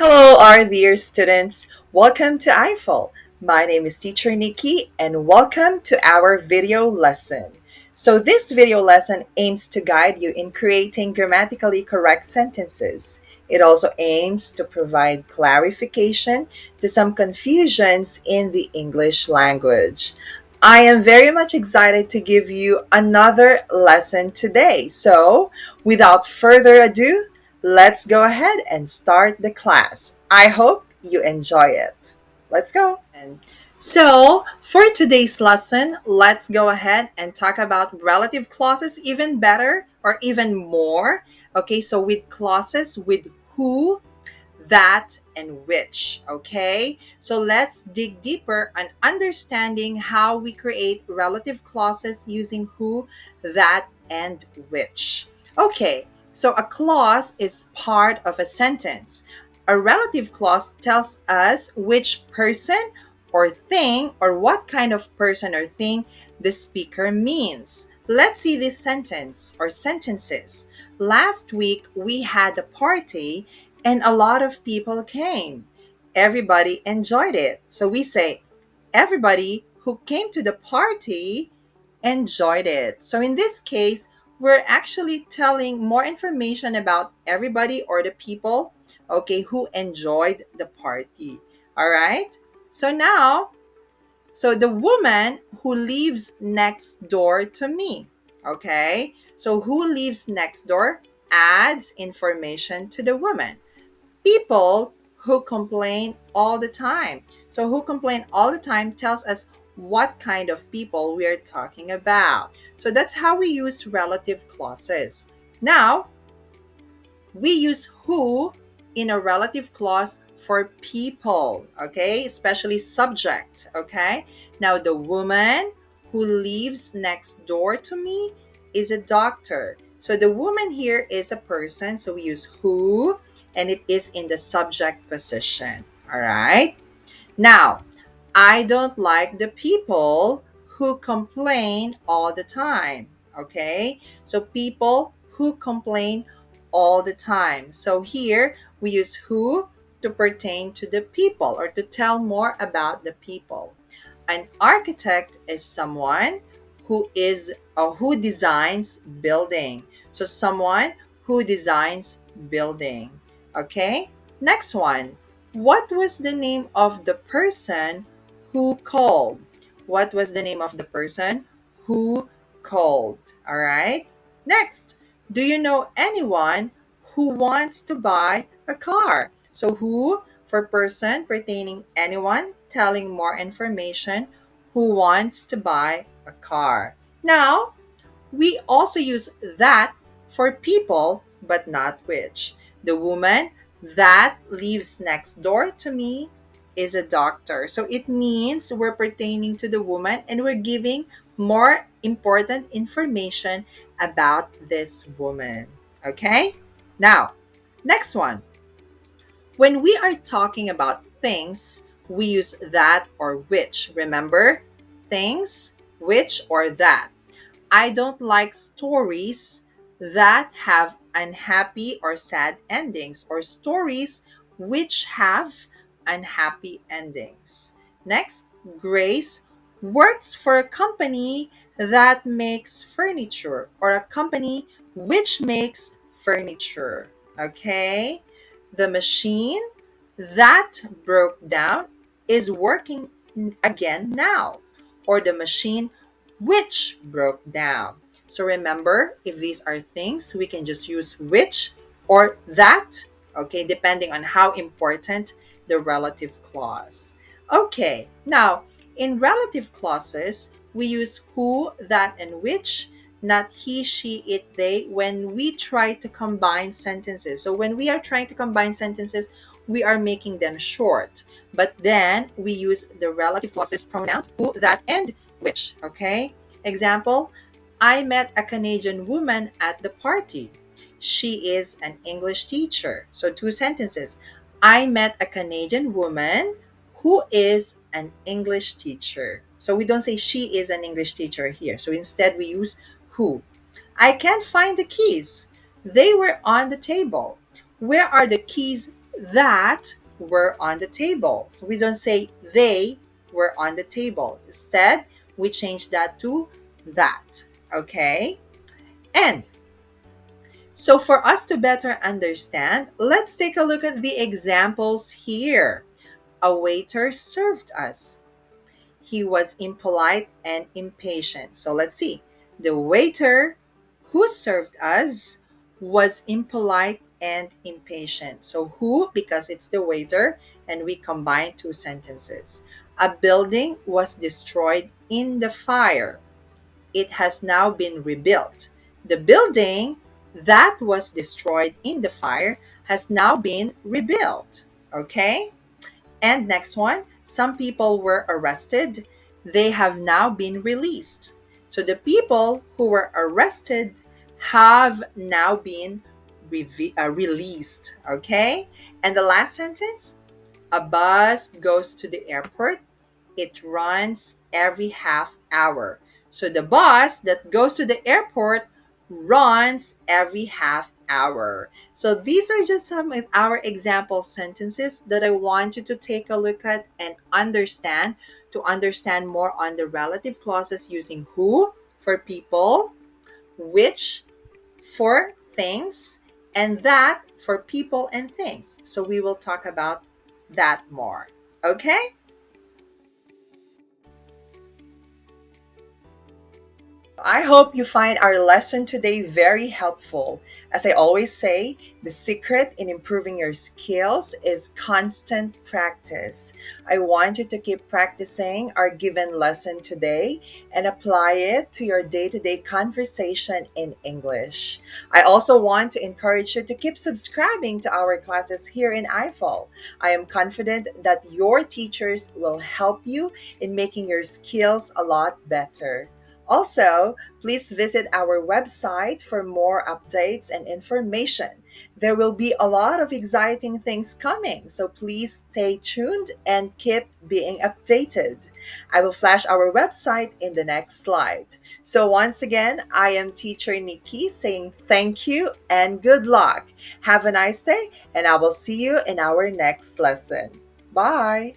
Hello, our dear students. Welcome to I-Fal. My name is Teacher Nikki, and welcome to our video lesson. So, this video lesson aims to guide you in creating grammatically correct sentences. It also aims to provide clarification to some confusions in the English language. I am very much excited to give you another lesson today. So, without further ado, let's go ahead and start the class. I hope you enjoy it. Let's go. So, for today's lesson, let's go ahead and talk about relative clauses even better or even more. Okay, so with clauses with who, that, and which. Okay, so let's dig deeper on understanding how we create relative clauses using who, that, and which. Okay, so a clause is part of a sentence. A relative clause tells us which person or thing or what kind of person or thing the speaker means. Let's see this sentence or sentences. Last week we had a party and a lot of people came. Everybody enjoyed it. So we say, everybody who came to the party enjoyed it. So in this case, we're actually telling more information about everybody or the people, okay, who enjoyed the party. All right. So now, so the woman who lives next door to me, okay? So who lives next door adds information to the woman. People who complain all the time. So, who complain all the time tells us what kind of people we are talking about. So, that's how we use relative clauses. Now, we use who in a relative clause for people, okay? Especially subject, okay? Now, the woman who lives next door to me is a doctor. So the woman here is a person, so we use who and it is in the subject position, all right? Now, I don't like the people who complain all the time. Okay? So people who complain all the time. So here we use who to pertain to the people or to tell more about the people. An architect is someone who is or who designs building. So someone who designs building. Okay? Next one. What was the name of the person who called? What was the name of the person who called? All right. Next, do you know anyone who wants to buy a car? So, who for person pertaining anyone telling more information who wants to buy a car. Now, we also use that for people, but not which. The woman that lives next door to me is a doctor. So it means we're pertaining to the woman and we're giving more important information about this woman. Okay? Now, next one. When we are talking about things, we use that or which. Remember? Things, which, or that. I don't like stories that have unhappy or sad endings or stories which have unhappy endings. Next, Grace works for a company that makes furniture or a company which makes furniture. Okay? The machine that broke down is working again now, or the machine which broke down. So remember, if these are things, we can just use which or that, okay, depending on how important the relative clause. Okay, now in relative clauses, we use who, that, and which, not he, she, it, they, when we try to combine sentences. So when we are trying to combine sentences, we are making them short. But then we use the relative clauses pronouns who, that, and which. Okay? Example, I met a Canadian woman at the party. She is an English teacher. So two sentences. I met a Canadian woman who is an English teacher. So we don't say she is an English teacher here. So instead we use who. I can't find the keys. They were on the table. Where are the keys that were on the table. So we don't say they were on the table. Instead, we change that to that. Okay? And so, for us to better understand, let's take a look at the examples here. A waiter served us. He was impolite and impatient. So, let's see. The waiter who served us was impolite and impatient. So, who, because it's the waiter, and we combine two sentences. A building was destroyed in the fire. It has now been rebuilt. The building that was destroyed in the fire has now been rebuilt. Okay? And next one, some people were arrested. They have now been released. So the people who were arrested have now been released. Okay? And the last sentence, a bus goes to the airport. It runs every half hour. So the bus that goes to the airport runs every half hour. So these are just some of our example sentences that I want you to take a look at and understand, to understand more on the relative clauses using who for people, which for things, and that for people and things. So we will talk about that more. Okay? I hope you find our lesson today very helpful. As I always say, the secret in improving your skills is constant practice. I want you to keep practicing our given lesson today and apply it to your day to day conversation in English. I also want to encourage you to keep subscribing to our classes here in I-Fal. I am confident that your teachers will help you in making your skills a lot better. Also, please visit our website for more updates and information. There will be a lot of exciting things coming, so please stay tuned and keep being updated. I will flash our website in the next slide. So, once again, I am Teacher Nikki saying thank you and good luck. Have a nice day, and I will see you in our next lesson. Bye.